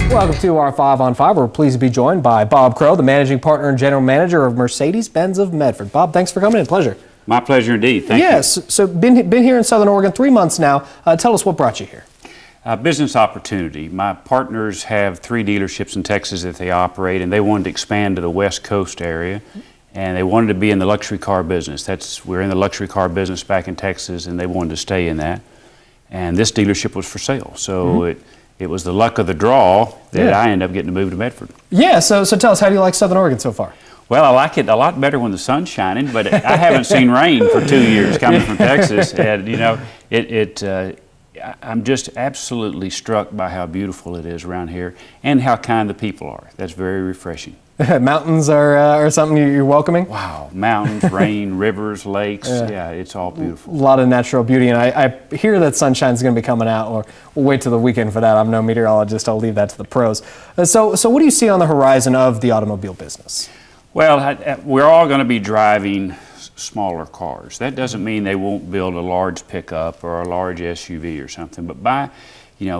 Welcome to our 5 on 5. We're pleased to be joined by Bob Crow, the managing partner and general manager of Mercedes-Benz of Medford. Bob, thanks for coming in. Pleasure. My pleasure indeed. Thank you. Yes, so been here in Southern Oregon 3 months now. Tell us what brought you here. Business opportunity. My partners have 3 dealerships in Texas that they operate, and they wanted to expand to the West Coast area, and they wanted to be in the luxury car business. We're in the luxury car business back in Texas, and they wanted to stay in that. And this dealership was for sale, so it was the luck of the draw that I ended up getting to move to Medford. Yeah, so tell us, how do you like Southern Oregon so far? Well, I like it a lot better when the sun's shining, but I haven't seen rain for 2 years coming from Texas, and you know, I'm just absolutely struck by how beautiful it is around here and how kind the people are. That's very refreshing. Mountains are something you're welcoming? Wow, mountains, rain, rivers, lakes, yeah, it's all beautiful. A lot of natural beauty, and I hear that sunshine's going to be coming out, or we'll wait till the weekend for that. I'm no meteorologist, I'll leave that to the pros. So what do you see on the horizon of the automobile business? Well, we're all going to be driving smaller cars. That doesn't mean they won't build a large pickup or a large SUV or something, but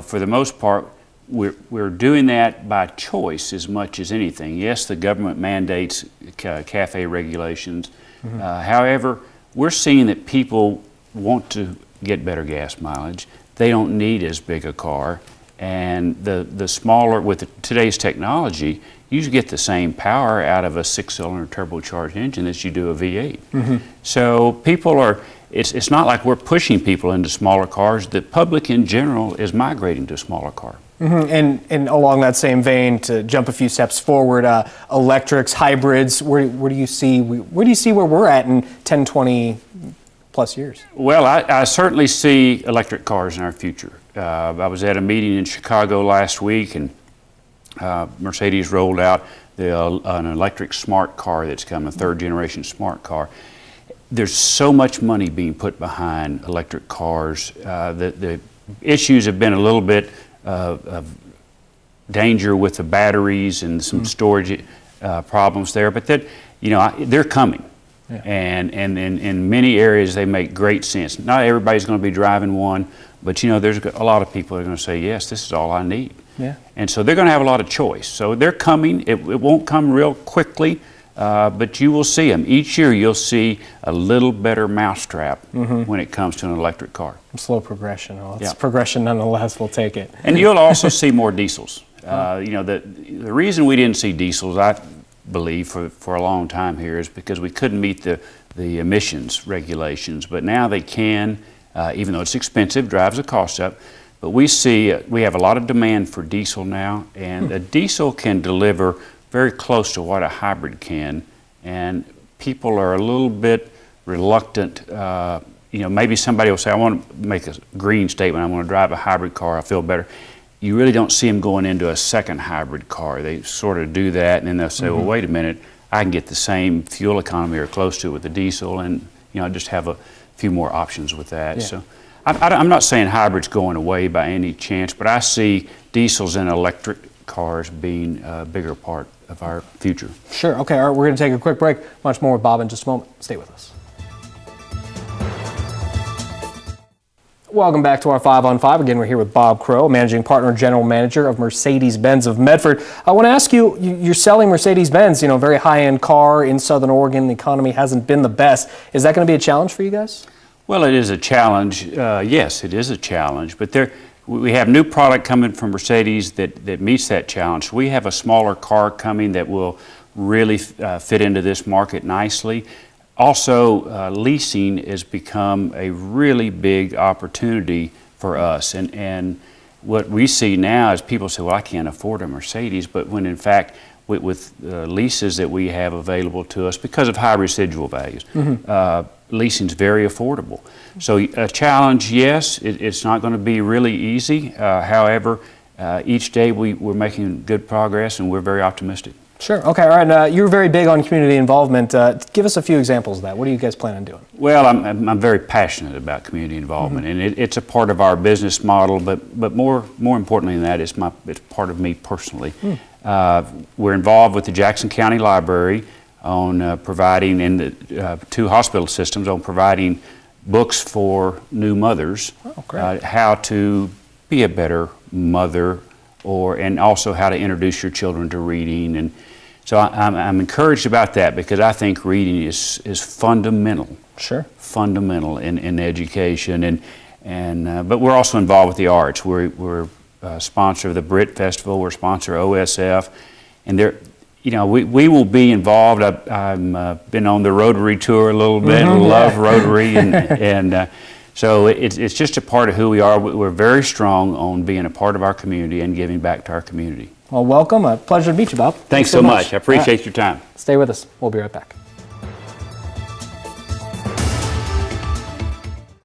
for the most part, we're doing that by choice as much as anything. Yes, the government mandates CAFE regulations. However, we're seeing that people want to get better gas mileage. They don't need as big a car, and the smaller, with today's technology, you get the same power out of a 6-cylinder turbocharged engine as you do a V8. So people are, it's not like we're pushing people into smaller cars. The public in general is migrating to a smaller car. And along that same vein, to jump a few steps forward, electrics, hybrids, where do you see where we're at in 10, 20 plus years? Well, I certainly see electric cars in our future. I was at a meeting in Chicago last week, and Mercedes rolled out an electric smart car that's coming, a 3rd generation smart car. There's so much money being put behind electric cars. The issues have been a little bit of danger with the batteries and some storage problems there, but they're coming. And in many areas they make great sense. Not everybody's going to be driving one, but there's a lot of people that are going to say, yes, this is all I need. And so they're going to have a lot of choice. So they're coming. It won't come real quickly, but you will see them. Each year you'll see a little better mousetrap when it comes to an electric car. Slow progression. Well, it's progression nonetheless. We'll take it. And you'll also see more diesels. The reason we didn't see diesels, I believe, for a long time here is because we couldn't meet the emissions regulations. But now they can, even though it's expensive, drives the cost up. But we have a lot of demand for diesel now, and a diesel can deliver very close to what a hybrid can, and people are a little bit reluctant. Maybe somebody will say, I want to make a green statement, I want to drive a hybrid car, I feel better. You really don't see them going into a second hybrid car. They sort of do that, and then they'll say, well, wait a minute, I can get the same fuel economy or close to it with the diesel, and I just have a few more options with that. So I'm not saying hybrid's going away by any chance, but I see diesels and electric cars being a bigger part of our future. Sure. Okay. All right. We're going to take a quick break. Much more with Bob in just a moment. Stay with us. Welcome back to our 5 on 5. Again, we're here with Bob Crow, managing partner and general manager of Mercedes-Benz of Medford. I want to ask you, you're selling Mercedes-Benz, a very high-end car in Southern Oregon. The economy hasn't been the best. Is that going to be a challenge for you guys? Well, it is a challenge. Yes, it is a challenge. But we have new product coming from Mercedes that meets that challenge. We have a smaller car coming that will really fit into this market nicely. Also, leasing has become a really big opportunity for us. And what we see now is people say, well, I can't afford a Mercedes, but when in fact, with leases that we have available to us because of high residual values, leasing's very affordable. So a challenge, yes, it's not going to be really easy. However, each day we're making good progress, and we're very optimistic. Sure. Okay. All right. You're very big on community involvement. Give us a few examples of that. What do you guys plan on doing? Well, I'm very passionate about community involvement, and it's a part of our business model. But more importantly than that, it's part of me personally. We're involved with the Jackson County Library on providing, in the 2 hospital systems, on providing books for new mothers, how to be a better mother, and also how to introduce your children to reading. And so I'm encouraged about that, because I think reading is fundamental. Sure. Fundamental in education, but we're also involved with the arts. We're a sponsor of the Brit Festival. We're a sponsor of OSF, and we will be involved. I've been on the Rotary tour a little bit. Love Rotary, and so it's just a part of who we are. We're very strong on being a part of our community and giving back to our community. Well, welcome. A pleasure to meet you, Bob. Thanks so much. I appreciate your time. Stay with us. We'll be right back.